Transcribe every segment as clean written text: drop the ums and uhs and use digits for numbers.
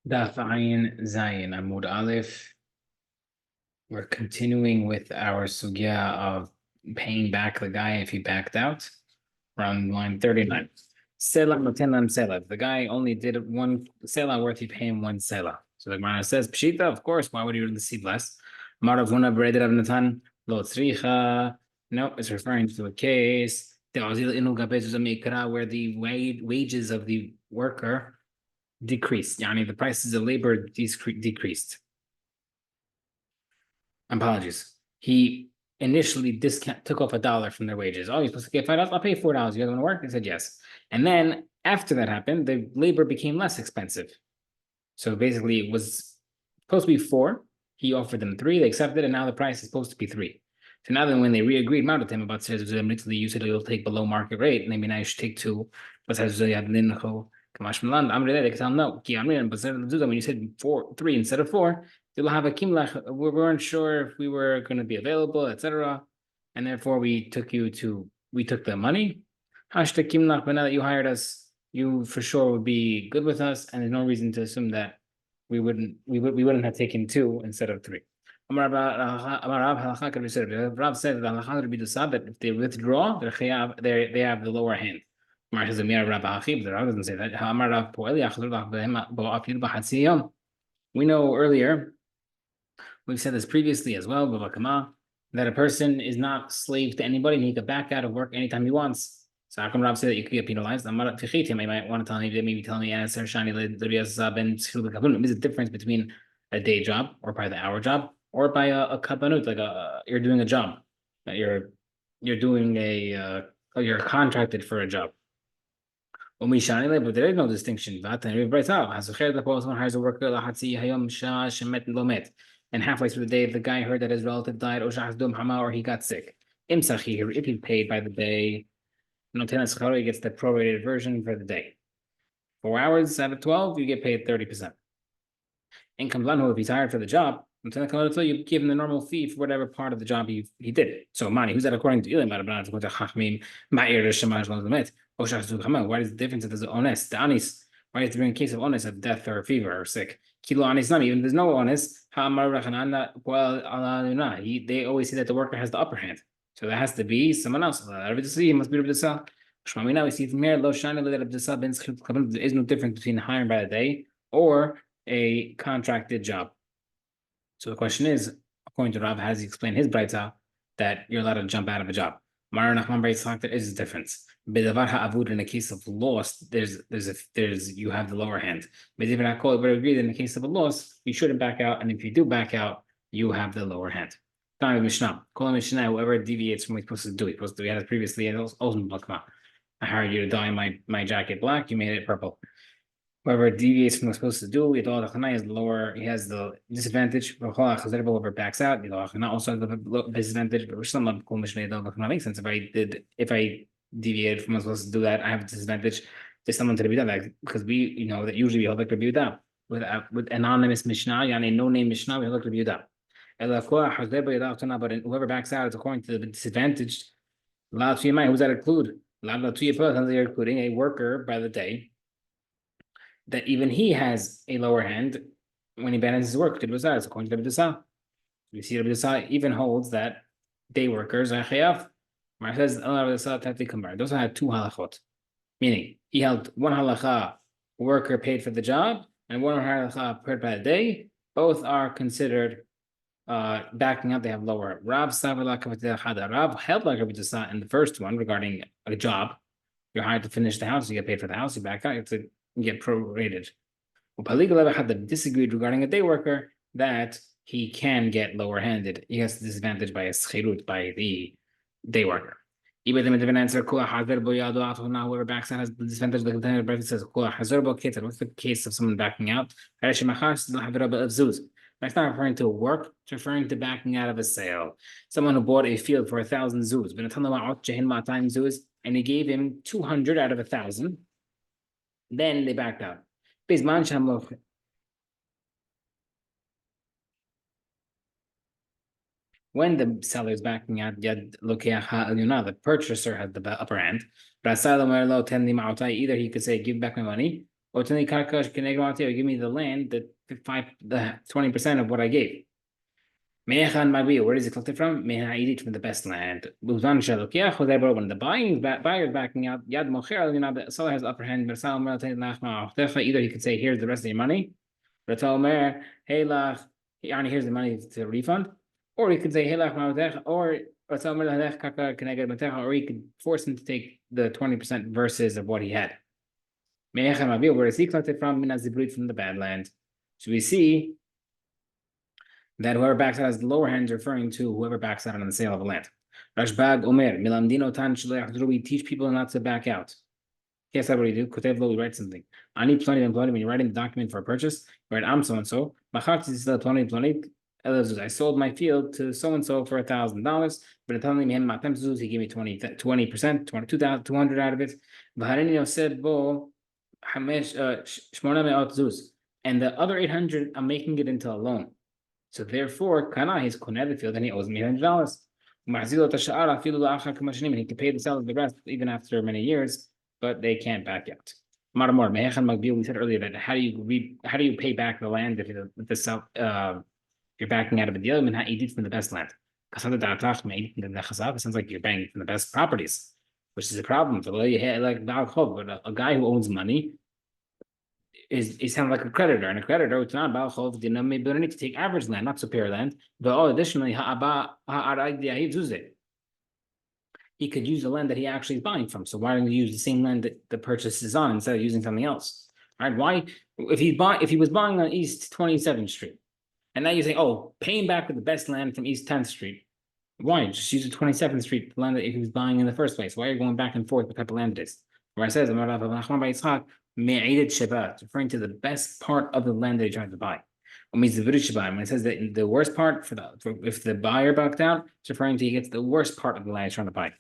Daf Ayin Zayin Amud Aleph. We're continuing with our sugya of paying back the guy if he backed out. We're on line 39. Selah Noten Selah. The guy only did one Selah worth, you pay him one Selah. So the Gemara says, Pshita, of course, why would you receive less? Marav Huna Bereded of Natan, Lo Tzricha. No, it's referring to a case. Where the wages of the worker decreased. Yani the prices of labor decreased. Apologies. He initially took off $1 from their wages. Oh, you're supposed to get $5. I'll pay $4. You guys want to work? They said yes. And then after that happened, the labor became less expensive. So basically, it was supposed to be 4. He offered them 3. They accepted, and now the price is supposed to be 3. So now then, when they re-agreed with him about you said you'll take below market rate, and maybe now you should take 2. But they can tell no. When you said 3 instead of 4, you'll have a kimlach. We weren't sure if we were going to be available, etc. And therefore we took the money. Hashta kimlach, but now that you hired us, you for sure would be good with us, and there's no reason to assume that we wouldn't have taken 2 instead of 3. Rav said that if they withdraw, they have the lower hand. The Rav doesn't say that. We know earlier, we've said this previously as well, that a person is not slave to anybody and he could back out of work anytime he wants. So how come Rav said that you could get penalized? I might want to tell me, maybe tell me, there's a difference between a day job or by the hour job or by a kabanut, like you're doing a job. You're doing you're contracted for a job. But there is no distinction. And halfway through the day, the guy heard that his relative died, or he got sick. If he paid by the day, he gets the prorated version for the day. 4 hours out of 12, you get paid 30%. In Kamblanu, if he's hired for the job, you give him the normal fee for whatever part of the job he did. So Mani, who's that according to Ilim? What is the difference if there's an honest? The anis, why is there in case of honest of death or fever or sick? Kilo anis nami, even if there's no honest, they always say that the worker has the upper hand. So that has to be someone else. He must be Rabbi Dasa. Now we see from here, there is no difference between hiring by the day or a contracted job. So the question is, according to Rav, how does he explain his brayta that you're allowed to jump out of a job? Mar Nachman brayta, there is a difference. Bedavar ha'avud, in the case of loss, there's you have the lower hand. But even I call it, but agree that in the case of a loss, you shouldn't back out, and if you do back out, you have the lower hand. Mishnah, call him Mishnah. Whoever deviates from what he's supposed to do, we had it previously. I hired you to dye my jacket black. You made it purple. Whoever deviates from what's supposed to do, is lower. He has the disadvantage. Whoever backs out, also has the disadvantage. But makes sense. If I deviated from what's supposed to do that, I have a disadvantage. There's someone to be done because we, that usually we hold like review that with anonymous mishnah, yani no name mishnah, we hold like review that. But whoever backs out is according to the disadvantaged. Who does that include? You're including a worker by the day, that even he has a lower hand when he abandons his work. According to Rabbi Dasa. We see Rabbi Dasa even holds that day workers are chayav. Mar says those are 2 halachot, meaning he held 1 halacha worker paid for the job and 1 halacha paid by the day. Both are considered backing up. They have lower. Rab held like Rabbi Dasa in the first one regarding a job. You're hired to finish the house. You get paid for the house. You back out. You have to get prorated. Had disagreed regarding a day worker that he can get lower-handed. He has the disadvantage by a schirut, by the day worker. Even the different answer, whoever backs out has the disadvantage. The container says, what's the case of someone backing out? That's not referring to work, it's referring to backing out of a sale. Someone who bought a field for 1,000 zuz, and he gave him 200 out of 1,000. Then they backed out. When the seller is backing out, the purchaser has the upper hand. Either he could say, give back my money, Or give me the land, the 20% of what I gave. Where does it collected from? From the best land. When the buyer is backing out, the seller has the upper hand. Either he could say, here's the rest of your money. Here's the money to refund. Or he could say, or he could force him to take the 20% versus of what he had. Where is he collected from? From the bad land. So we see that whoever backs out as the lower hand is referring to whoever backs out on the sale of a land. Rashbag Omer, Milamdino Tan we teach people not to back out. Yes, that's what we do. Kotev lo, we write something. Ani plani and plani, when you're writing the document for a purchase, you write I'm so and so. I sold my field to so and so for $1,000, but telling me he gave me 20%, 22,200 out of it. And the other 800, I'm making it into a loan. So therefore, Kana, he's koneh the field and he owes me $100. And he can pay the seller the rest even after many years, but they can't back out. We said earlier that how do you pay back the land if you're backing out of a deal? You did from the best land. It sounds like you're banging from the best properties, which is a problem for like a guy who owns money. Is sound like a creditor, and a creditor, it's not about chov. They don't need to take average land, not superior land. But additionally, he could use the land that he actually is buying from. So why don't you use the same land that the purchase is on instead of using something else? Right? Why, if he was buying on East 27th Street, and now you say, oh, pay him back with the best land from East 10th Street. Why? Just use the 27th Street land that he was buying in the first place. Why are you going back and forth what type of land it is? Where it says, Me'edit Shabbat, referring to the best part of the land that he tried to buy. When it says that the worst part if the buyer backed out, it's referring to he gets the worst part of the land he's trying to buy.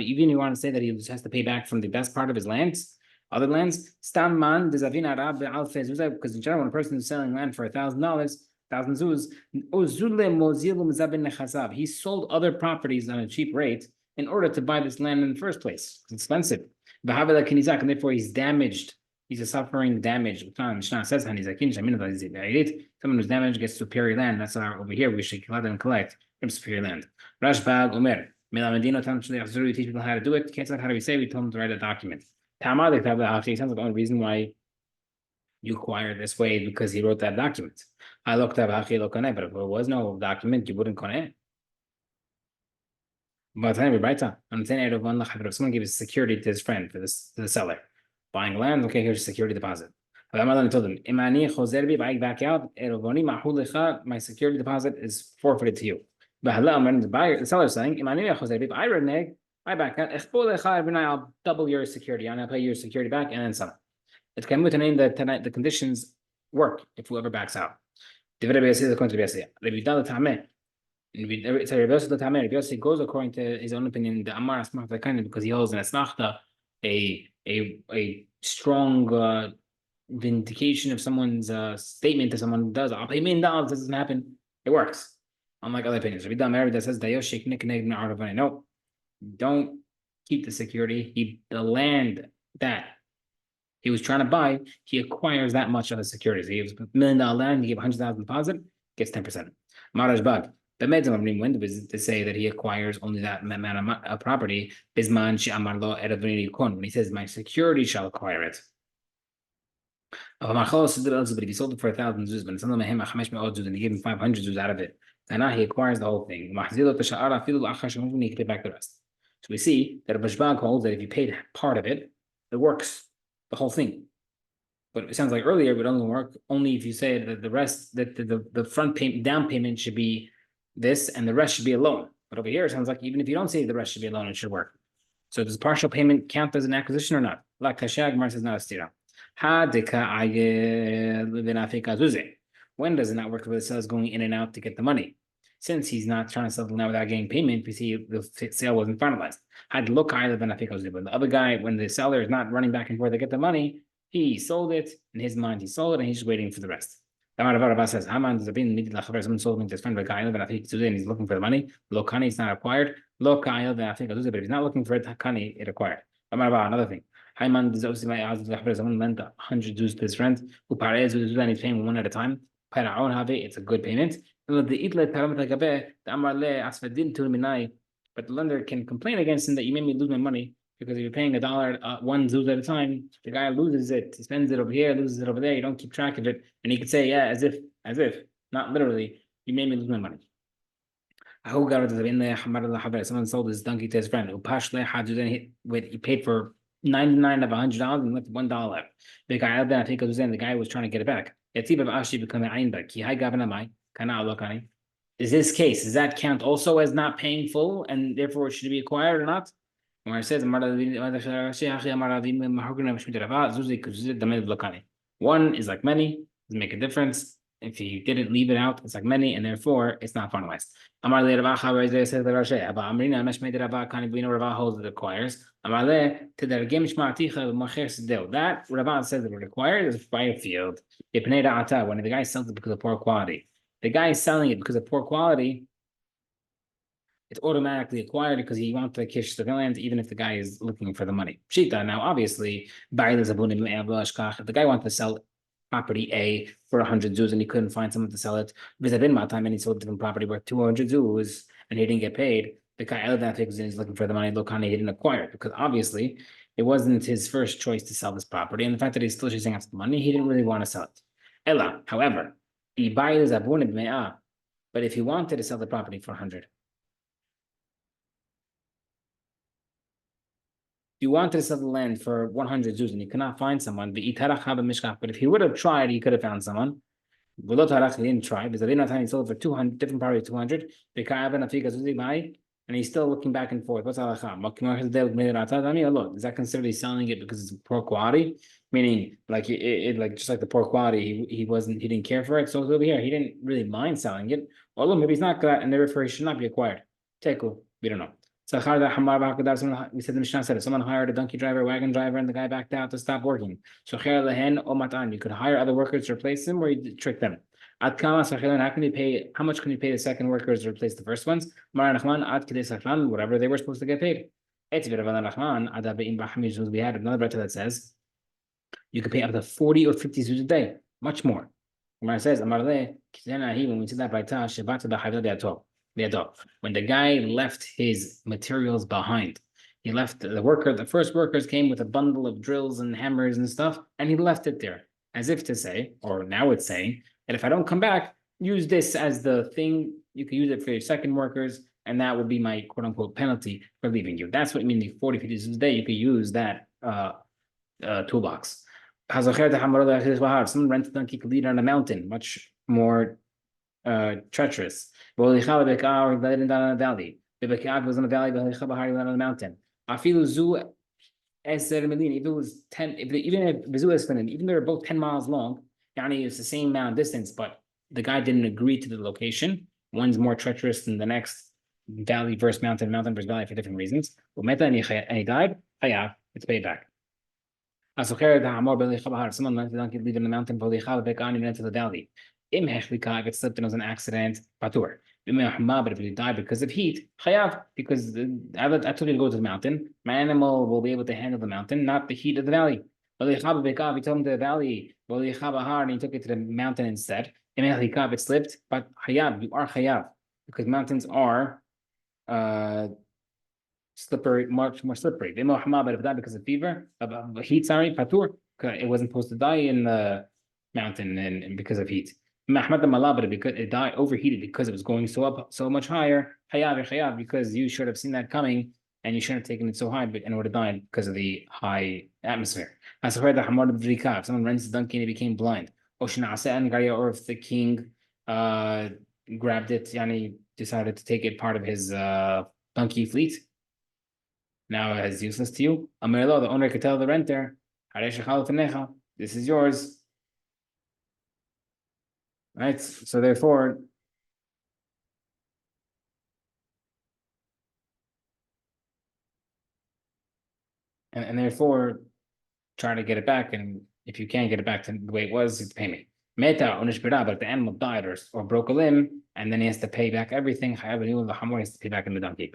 Even you want to say that he just has to pay back from the best part of his lands, other lands, because in general, when a person is selling land for $1,000, 1,000 zuz, he sold other properties on a cheap rate in order to buy this land in the first place. It's expensive. And therefore he's damaged. He's a suffering damage. Mishnah says, someone who's damaged gets superior land. That's why over here we should let them collect from superior land. Rashbag Omer. We teach people how to do it. How do we say? We told them to write a document. It sounds like the only reason why you acquire this way because he wrote that document. But if there was no document, you wouldn't koneh. But if someone gives security to his friend to the seller, buying land, okay, here's a security deposit. I told him, if I back out, my security deposit is forfeited to you. The seller is saying, if I renege, I back out, I'll double your security, and I'll pay your security back, and then some. It's kind of to name that the conditions work if whoever backs out. Rabbi Yossi goes according to his own opinion, the Amar Asmach because he holds in Asmachta a strong vindication of someone's statement to someone does. I'll pay $1,000,000. This doesn't happen. It works. Unlike other opinions. Rabbi Damar that says no, don't keep the security. The land that he was trying to buy, he acquires that much of the security. So he has $1 million land. He gave 100,000 deposit, gets 10%. Maraj Bag. The Medrash when to say that he acquires only that amount of property. When he says my security shall acquire it. But if he sold it for 1,000 zuz, but and he gave him 500 zuz out of it, and now he acquires the whole thing. He can pay back the rest. So we see that a Bashbag holds that if you paid part of it, it works the whole thing. But it sounds like earlier it would only work if you say that the rest, that the front payment, down payment should be this, and the rest should be a loan. But over here, it sounds like even if you don't say the rest should be a loan, it should work. So does partial payment count as an acquisition or not? Like Kashag Mar says, not a stira. When does it not work if the seller is going in and out to get the money? Since he's not trying to sell now without getting payment, we see the sale wasn't finalized. But the other guy, when the seller is not running back and forth to get the money, he sold it. In his mind, he sold it, and he's just waiting for the rest. Says, Haman someone sold him to his friend, and he's looking for the money. Lokani is not acquired. But if he's not looking for it, Hakani, it acquired. Another thing. Hayman is obviously my odds of someone lent 100 Jews to his friend who parades with his and he's paying one at a time. Para'on have it's a good payment. But the lender can complain against him that you made me lose my money because if you're paying $1 one Zuz at a time, the guy loses it. He spends it over here, loses it over there. You don't keep track of it, and he could say, "Yeah, as if, not literally, you made me lose my money." Someone sold his donkey to his friend. He paid for 99 of $100 and left $1 left. The guy was trying to get it back. Is this case, does that count also as not paying full and therefore it should be acquired or not? Where it says one is like many, doesn't make a difference. If he didn't leave it out, it's like many, and therefore it's not finalized. Amar le Rava says the Rashi. Abba Amrina Meshmei Rava kind of we know Rava holds it requires. Amar le Tedergem Shma'aticha B'Macher Sedel. That Rava says that it requires is by a field. Ipnei Da'ata when the guy sells it because of poor quality. The guy is selling it because of poor quality. It's automatically acquired because he wants to kish the land, even if the guy is looking for the money. Pshita. Now, obviously, if the guy wants to sell property A for 100 zuz and he couldn't find someone to sell it, and he sold a different property worth 200 zuz and he didn't get paid, the guy is looking for the money, Lokani, he didn't acquire it because obviously it wasn't his first choice to sell this property. And the fact that he's still chasing after the money, he didn't really want to sell it. Ella, however, but if he wanted to sell the property for 100, you wanted to sell the land for 100 zuz and you could not find someone, but if he would have tried, he could have found someone. He didn't try because he sold it for 200, different property 200. And he's still looking back and forth. What's halakha? Is that considered he's selling it because it's poor quality? Meaning, like like just like the poor quality, he didn't care for it. So over here, he didn't really mind selling it. Or look, maybe he's not glad, and therefore he should not be acquired. Teku, we don't know. We said the Mishnah said if someone hired a donkey driver, wagon driver, and the guy backed out to stop working. So you could hire other workers to replace them, or you trick them. How can you pay? How much can you pay the second workers to replace the first ones? Whatever they were supposed to get paid. We had another bracha that says you can pay up to 40 or 50 zuz a day, much more. It says when we said that by when the guy left his materials behind, he left the first workers came with a bundle of drills and hammers and stuff, and he left it there as if to say, or now it's saying, that if I don't come back, use this as the thing, you can use it for your second workers, and that would be my quote unquote penalty for leaving you. That's what I mean, the 40, 50 a day, you could use that toolbox. Someone rented a donkey could lead on a mountain, much more treacherous. Was in a valley. Was in a valley, on a mountain. If it was 10, even if they're both 10 miles long, it's the same amount of distance, but the guy didn't agree to the location. One's more treacherous than the next, valley versus mountain, mountain versus valley for different reasons. And he died, it's paid back. Someone let the donkey leave in the mountain, into the valley. If it slipped and it was an accident, patur. But if you die because of heat, chayav, because I told you to go to the mountain. My animal will be able to handle the mountain, not the heat of the valley. He told him to the valley, and he took it to the mountain instead. If it slipped, but chayav, you are chayav, because mountains are slippery, much more slippery. But if that because of fever, heat, patur, it wasn't supposed to die in the mountain and because of heat. But because it died overheated because it was going so much higher, chayav, because you should have seen that coming and you shouldn't have taken it so high, but in order to die because of the high atmosphere. If someone rents a donkey and he became blind, or if the king grabbed it and he decided to take it part of his donkey fleet, now it's useless to you. The owner could tell the renter, this is yours. Right, so therefore, and therefore, try to get it back. And if you can't get it back to the way it was, you pay me. Meta but if the animal died or broke a limb, and then he has to pay back everything. The hamor has to pay back in the donkey.